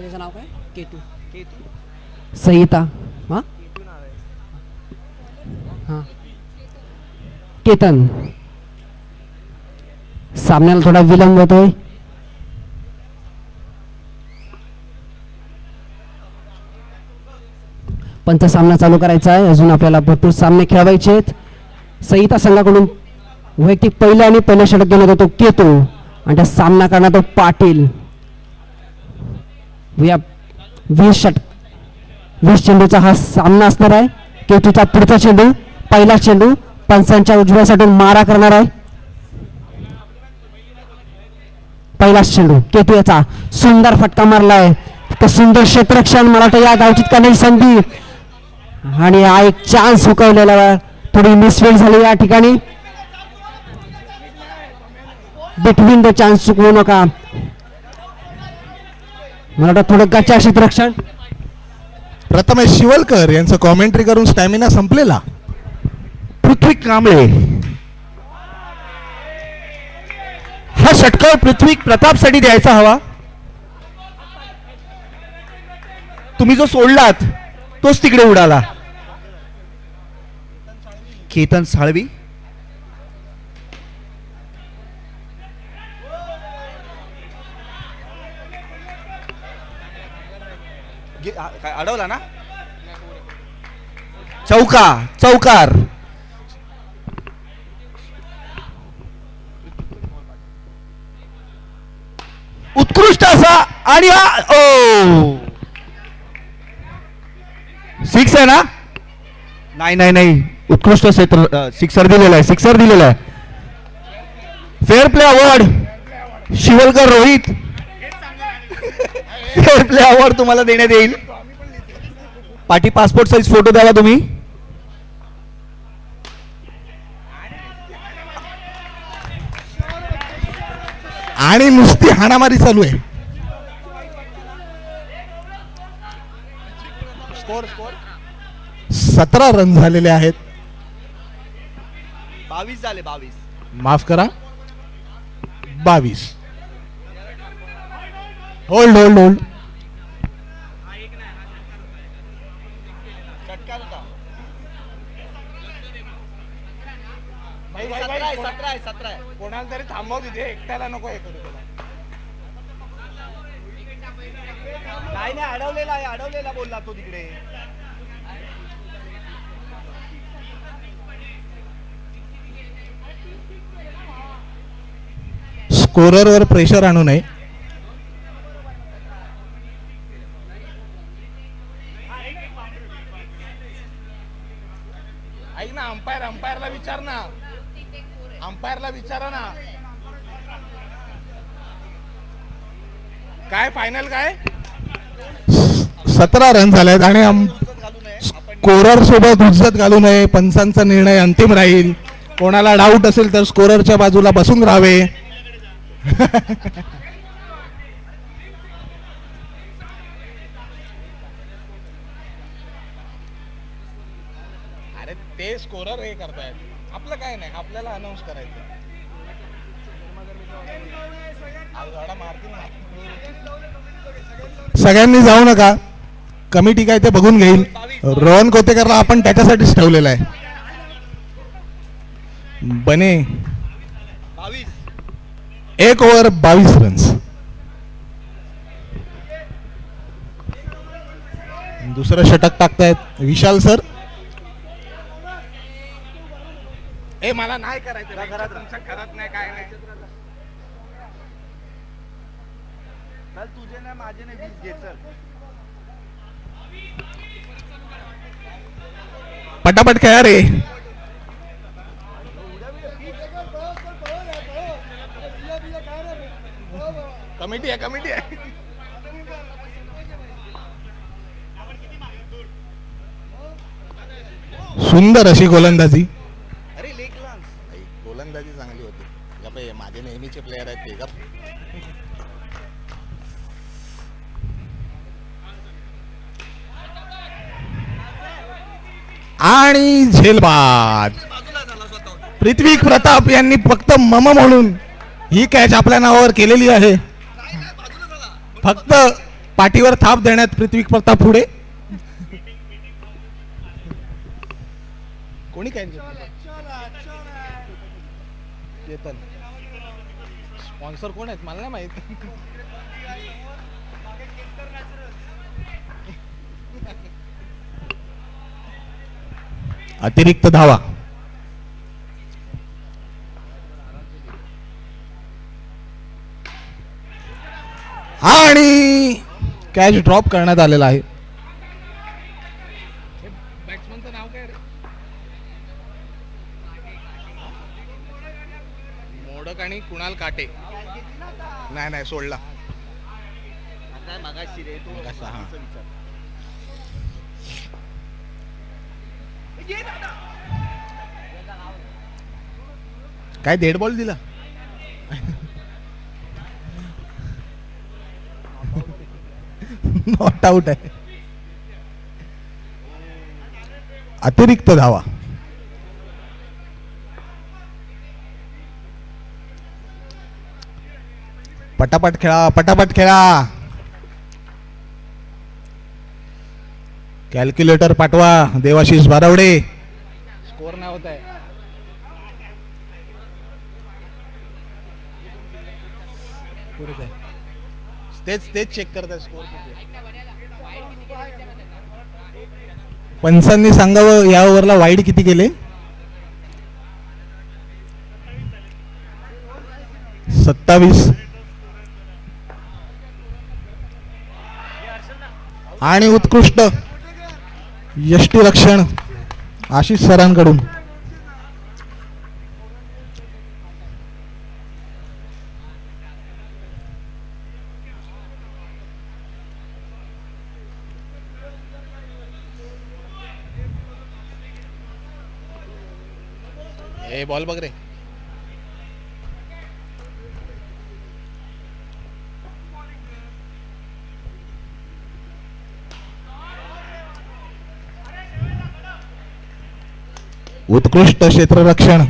त्याचं नाव काय? केतू. संहिता. हां हां केतन. सामन्याला थोडा विलंब होतोय. पंच सामना चालू करायचा आहे. अजून आपल्याला भरपूर सामने खेळवायचे आहेत. संहिता संघाकडून वैयक्तिक पहिला आणि पहिला षटक घेण्यात येतो केतू आणि त्या सामना करणार तो पाटील. 20 चेंडूचा हा सामना असणार आहे. केतूचा पुढचा चेंडू, पहिला चेंडू पंचांच्या उजव्यासाठी मारा करणार आहे. पहिला चेंडू केतू याचा सुंदर फटका मारलाय. सुंदर क्षेत्ररक्षण, मला वाटतं या गावचीत करण्याची संधी आणि हा एक चान्स हुकवलेला. थोडी मिसफील्ड झाली या ठिकाणी. बिटवीन द चान्स चुकवू नका. मला वाटतं थोडं गच्चा क्षेत्ररक्षण. प्रथमेश शिवलकर यांचं कॉमेंट्री करून स्टॅमिना संपलेला. पृथ्वी कांबळे. हा षटकार पृथ्वी प्रतापसाठी द्यायचा हवा. तुम्ही जो सोडलात तोच तिकडे उडाला. केतन साळवी. काय अडवला ना. चौकार. उत्कृष्ट असा आणि हा ओ सिक्स आहे ना. नाही उत्कृष्ट सिक्सर दिलेला आहे. Fair play award Shivalkar Rohit. Fair play award तुम्हाला देण्यात येईल. पाठी पासपोर्ट साईज फोटो द्यावा तुम्ही. आणि नुसती हाणामारी चालू आहे. स्कोर 17 रन झालेले आहेत. 22 झाले. माफ करा 22. होल्ड. कोणाला तरी थांबव तिथे, एकट्याला नको हे करू. नाही अडवलेला बोलला तो तिकडे. स्कोररवर प्रेशर आणू नये. ऐक ना, अंपायरला विचारा ना. काय फायनल काय? 17 रन झाले आहेत आणि स्कोरर सोबत हुज्जत घालू नये. पंचांचा निर्णय अंतिम राहील. कोणाला डाऊट असेल तर स्कोररच्या बाजूला बसून राहावे. अरे ते स्कोरर हे करतायत, आपलं काय नाही, आपल्याला अनाऊन्स करायचं. सगळ्यांनी जाऊ नका. कमिटी काय ते बघून घेईल. रोहन कोतेकरला आपण त्याच्यासाठीच ठेवलेला आहे. बने 1 ओव्हर 22 रन्स. दुसरं षटक टाकतायत विशाल सर. मला नाही करायचं घरात, तुमच्या घरात नाही, काय नाही. चल तुझे नाही, माझे नाही, 20 घे. चल पटापट खेळा रे. कमिटी आहे. सुंदर अशी गोलंदाजी. अरे लेग लांस. गोलंदाजी चांगली होती. माझे नेहमीचे प्लेयर आहेत ते. आणि झेलबाद. पृथ्वी प्रताप यांनी फक्त म्हणून ही कॅच आपल्या नावावर केलेली आहे. फक्त पाठीवर थाप देण्यात पृथ्वी प्रताप पुढे. कोणी काय स्पॉन्सर कोण आहेत मला नाही माहित. अतिरिक्त धावा. आणि कॅच ड्रॉप करण्यात आलेला आहे. बॅट्समनचं नाव काय रे? मोडक आणि कुणाल काटे. नाही सोडला. कसा, हा. काय डेड बॉल दिला. नॉट आउट आहे. अतिरिक्त धावा. पटापट खेळा, पटापट खेळा. कॅल्क्युलेटर पाठवा देवाशीष बारावडे. स्कोर नाही होत आहे. तेच चेक करताय स्कोर. पंचांनी सांगावं या ओव्हरला वाईड किती गेले. 27. आणि उत्कृष्ट यष्टीरक्षण आशिष सरांकडून. ए बॉल बघ रे. उत्कृष्ट क्षेत्ररक्षण.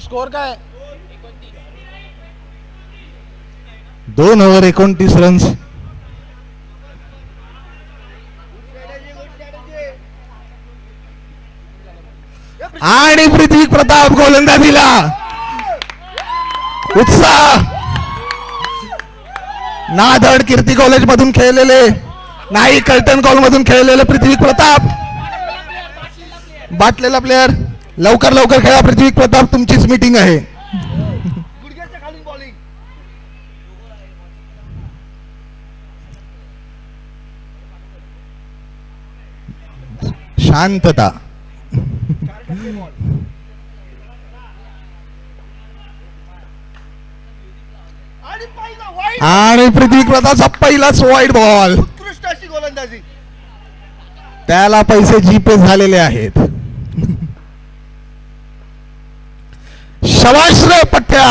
स्कोर काय? 2 ओव्हर 29 रन्स. आणि पृथ्वी प्रताप गोलंदाजीला. उत्साह. नादड कीर्ती कॉलेज मधून खेळलेले नाही, कर्टन कॉल मधून खेळलेले पृथ्वी प्रताप. बाटलेला प्लेअर. लवकर खेळा पृथ्वी प्रताप, तुमचीच मीटिंग आहे. शांतता. आणि पृथ्वी प्रतापचा पहिलाच वाईड बॉल. उत्कृष्ट अशी गोलंदाजी. त्याला पैसे जीपे झालेले आहेत. शबाश रे पठ्या.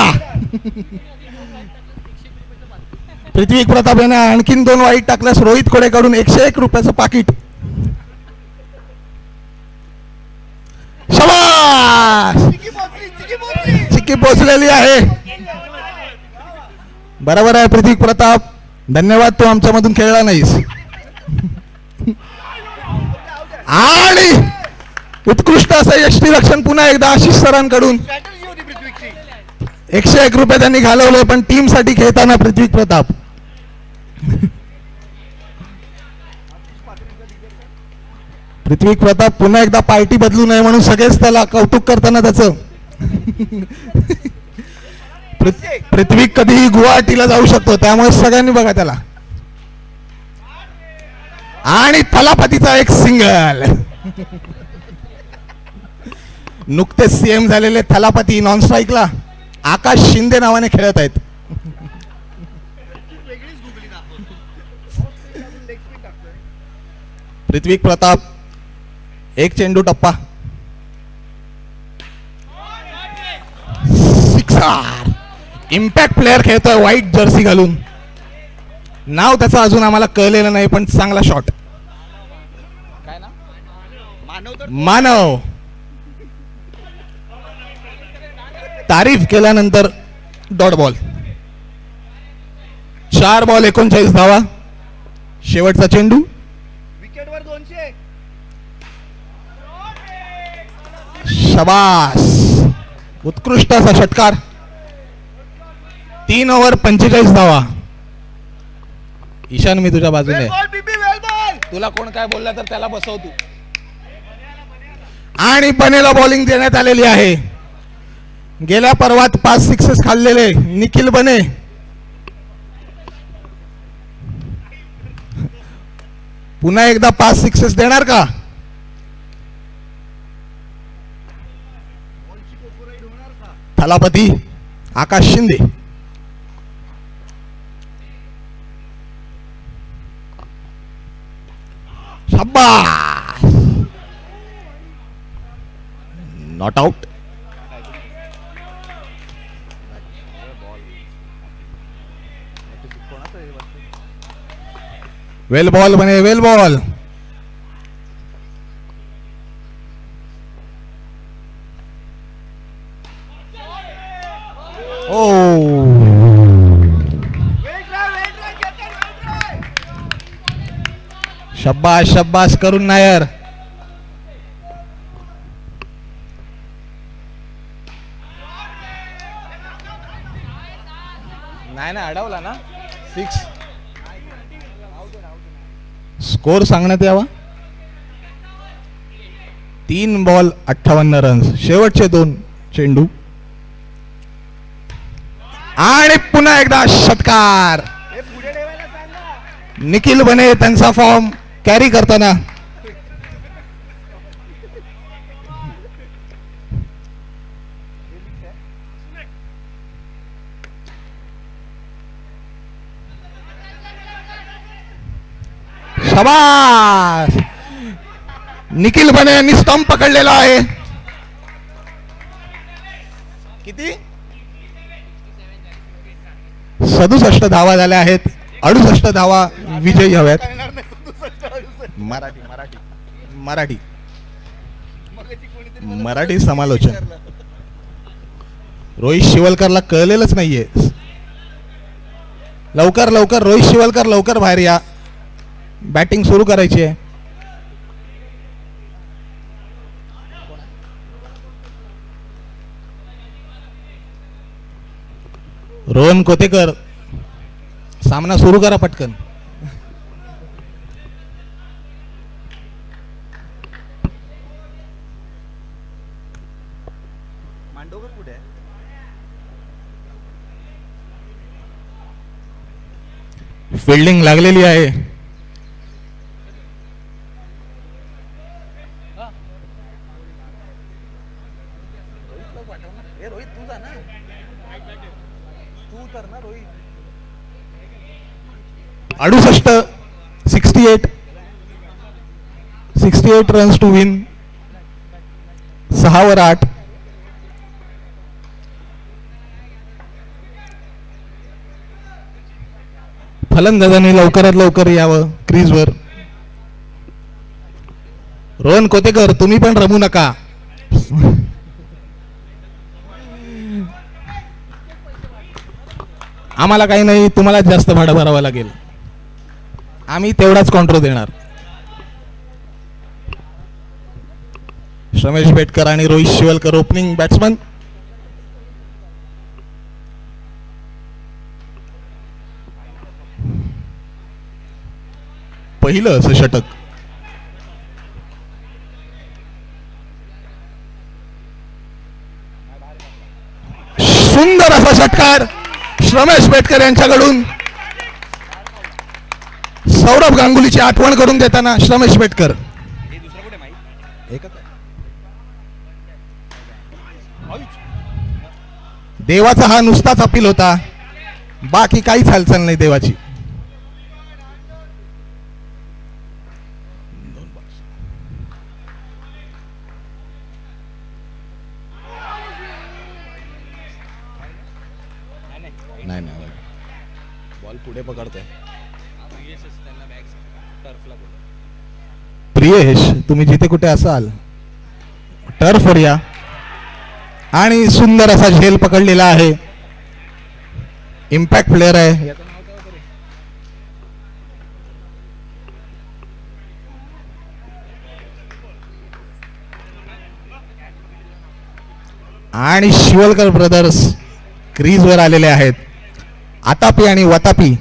पृथ्वी प्रताप याने आणखीन 2 वाईट टाकल्यास रोहित कोडेकडून 101 रुपयाचं पाकिट. शबाश. चिक्की पोचलेली आहे. बरोबर आहे पृथ्वी प्रताप, धन्यवाद, तू आमच्या मधून खेळला नाहीस. आणि उत्कृष्ट असं यष्टीरक्षण पुन्हा एकदा आशिष सरांकडून. 101 रुपये त्यांनी घालवले, पण टीम साठी खेळताना पृथ्वी प्रताप. पृथ्वी प्रताप पुन्हा एकदा पार्टी बदलू नये म्हणून सगळेच त्याला कौतुक करताना त्याचं. पृथ्वी कधीही गुवाहाटीला जाऊ शकतो, त्यामुळे सगळ्यांनी बघा त्याला. आणि थलापतीचा एक सिंगल. नुकतेच सीएम झालेले थलापती नॉन स्ट्राईकला आकाश शिंदे नावाने खेळत आहेत. पृथ्वी प्रताप एक चेंडू टप्पा. सिक्सर. इम्पॅक्ट प्लेअर खेळतोय व्हाईट जर्सी घालून. नाव त्याचं अजून आम्हाला कळलेलं नाही, पण चांगला शॉट. मानव तारीफ केल्यानंतर डॉट बॉल. 4 बॉल 39 धावा. शेवटचा चेंडू. विकेटवर 200. शबास. उत्कृष्ट असा षटकार. 3 ओव्हर 45 धावा. ईशान मी तुझ्या बाजूने. तुला कोण काय बोलला तर त्याला बसव तू. आणि बनेला बॉलिंग देण्यात आलेली आहे. गेल्या पर्वात 5 सिक्सेस खाल्लेले निखिल बने पुन्हा एकदा 5 सिक्सेस देणार का? थलापती आकाश शिंदे. शाबास. Not out. वेल बॉल बने. वेल बॉल. शब्बास शब्बास करून नायर. नाही ना अडवला ना. 6. स्कोर सांगण्यात यावा. 3 बॉल 58 रन्स. शेवटचे 2 चेंडू. आणि पुन्हा एकदा षटकार. निखिल बने त्यांचा फॉर्म कॅरी करताना. शाबास. निखिल बने यांनी स्टंप पकडलेला आहे. किती? 67 धावा झाल्या आहेत. 68 धावा विजयी हव्यात. मराठी मराठी मराठी मराठी समालोचन. रोहित शिवलकरला कळलेलंच नाहीये. लवकर लवकर रोहित शिवलकर लवकर बाहेर या. बॅटिंग सुरू करायची आहे. रोहन कोतेकर सामना सुरू करा पटकन. मांडोकर कुठे आहे? फिल्डिंग लागलेली आहे. रोहित तुझा ना. तू तर ना रोहित. 68 68 runs to win. 6 वर 8. फलंदाजांनी लवकरात लवकर यावं क्रीजवर. रोहन कोतेकर तुम्ही पण रमू नका. आम्हाला काही नाही, तुम्हाला जास्त भाडं भरावं लागेल. आम्ही तेवढाच कॉन्ट्रो देणार. रमेश बेटकर आणि रोहित शिवलकर ओपनिंग बॅट्समन. पहिलं असं षटक. सुंदर असा षटकार रमेश बेटकर यांच्याकडून. सौरभ गांगुलीची आठवण करून देताना रमेश बेटकर. देवाचा हा नुसताच अपील होता, बाकी काहीच हालचाल नाही देवाची. बॉल पुढे पकडतोय प्रियेश, तुम्ही जिथे कुठे असाल टर्फवर या. आणि सुंदर असा झेल पकडलेला आहे. इम्पॅक्ट प्लेअर आहे. आणि शिवलकर ब्रदर्स क्रीजवर आलेले आहेत. आतापी आणि वतापी.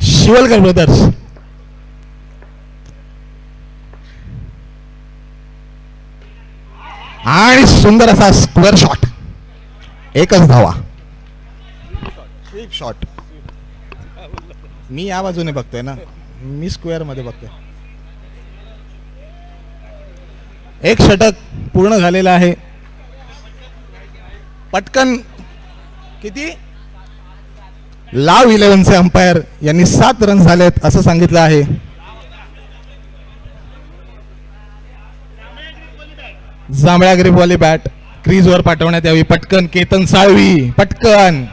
शिवलकर ब्रदर्स. आणि सुंदर असा स्क्वेअर शॉट. एकच धावा. Sweep shot. मी या बाजूने बघतोय ना, मी स्क्वेअर मध्ये बघतोय. एक षटक पूर्ण झालेला आहे. पटकन किती लाव 11चे अंपायर यांनी 7 रन झालेत असं सांगितलं आहे. जांभळ्या ग्रीपवाली बॅट क्रीजवर पाठवण्यात यावी. पटकन केतन साळवी. पटकन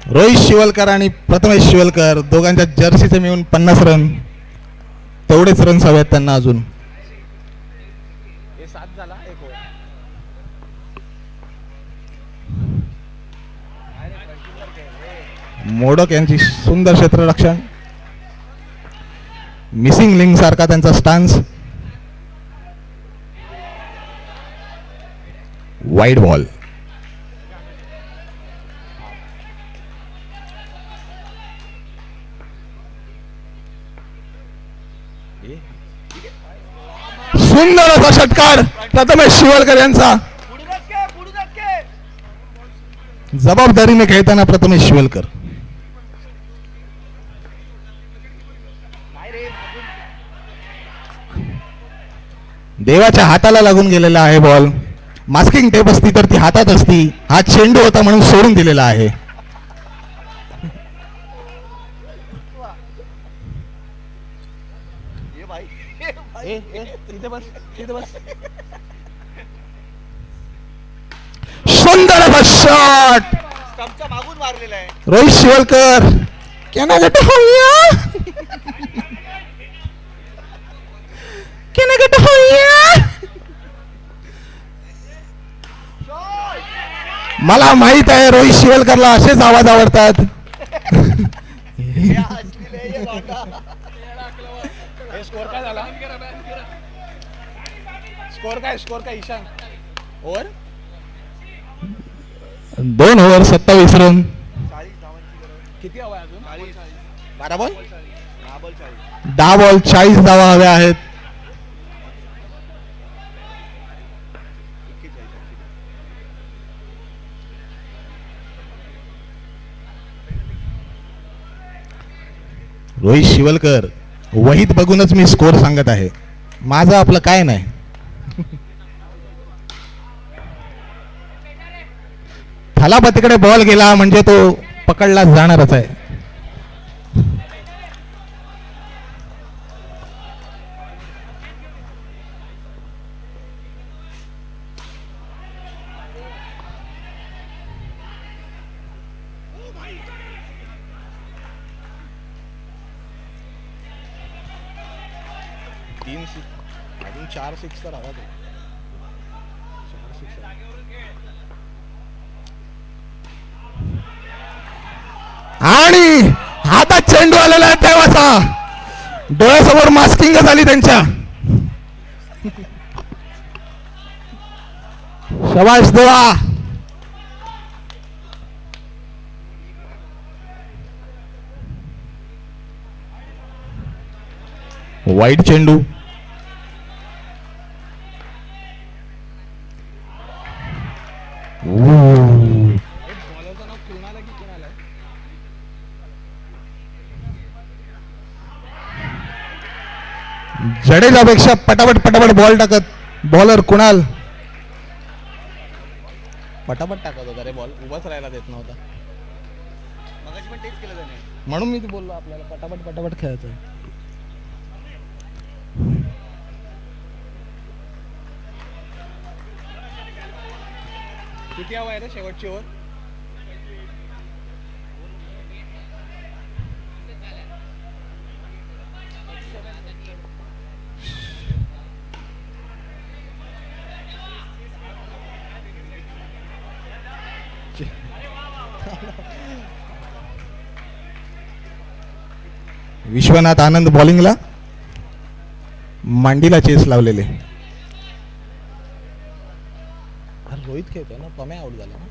रोहित शिवलकर आणि प्रथमेश शिवलकर दोघांच्या जर्सीचे मिळून 50 रन. तेवढेच रन्स हवेत त्यांना अजून. मोडक यांची सुंदर क्षेत्ररक्षण. मिसिंग लिंक सारखा त्यांचा स्टान्स. Wide ball. सुंदर असा षटकार प्रथमेश शिवलकर यांचा. जबाबदारीने खेळताना प्रथमेश शिवलकर. देवाच्या हाताला लागून गेलेला आहे बॉल. मास्किंग टेप असती तर ती हातात असती. हा चेंडू होता म्हणून सोडून दिलेला आहे. सुंदर असा शॉट मागून मारलेला आहे. Rohit Shivalkar. Can I get a hoya? Can I get a hoya? मला माहित आहे रोहित शिवलकरला असेच आवाज आवडतात. स्कोर काय झाला? स्कोर काय ईशान? Over 2 over 27 run. किती हवा आहे अजून? 12 बॉल 10 बॉल 40 धावा हव्या आहेत. रोहित शिवलकर, वहीत बघूनच मी स्कोर सांगत आहे. माझं आपलं काय नाही. थलापतीकडे बॉल गेला म्हणजे तो पकडला जाणारच आहे. अजून 4 6 तर हवा. आणि हातात चेंडू आलेला आहे तेव्हाचा. डोळ्यासमोर मास्किंग झाली त्यांच्या. शबाश देवा. वाईट चेंडू. जडेजापेक्षा पटापट बॉल टाकत बॉलर कुणाल पटापट टाकत होता रे. बॉल उभाच राहायला देत नव्हता. मगाशी पण तेच केलं त्याने. म्हणून मी बोललो आपल्याला पटापट खेळायचं. किती हवा आहे रे शेवटची ओव्हर? विश्वनाथ आनंद बॉलिंगला, मांडीला चेस लावलेले. रोहित खेळतोय ना, पम्या आउट झाला ना.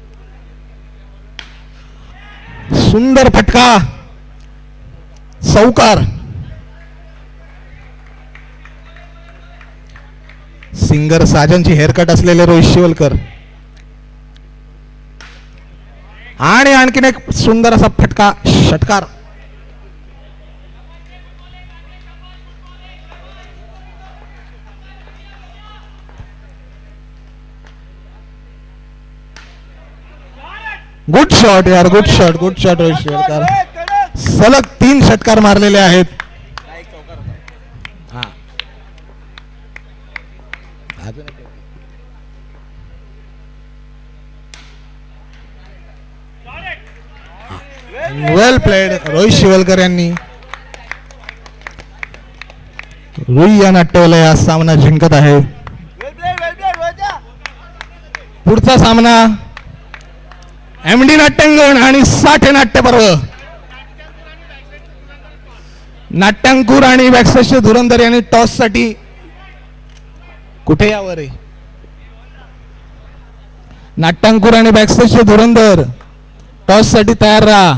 सुंदर फटका, चौकार. सिंगर साजनची हेअरकट असलेले रोहित शिवलकर. आणि आणखीन एक सुंदर असा फटका, षटकार. गुड शॉट यार, good shot, good shot Rohit Shivalkar. सलग 3 षटकार मारलेले आहेत. हा. अजून एक. वेल प्लेड रोहित शिवलकर यांनी. रुई या नाट्यवलय हा सामना जिंकत आहे. पुढचा सामना MD नाट्यांगण आणि साठे नाट्यपर्व. नाट्यांकुर आणि बॅकस्टेजचे धुरंधर यांनी टॉस साठी कुठे यावर आहे. नाट्यांकुर आणि बॅकस्टेजचे धुरंधर टॉस साठी तयार राहा.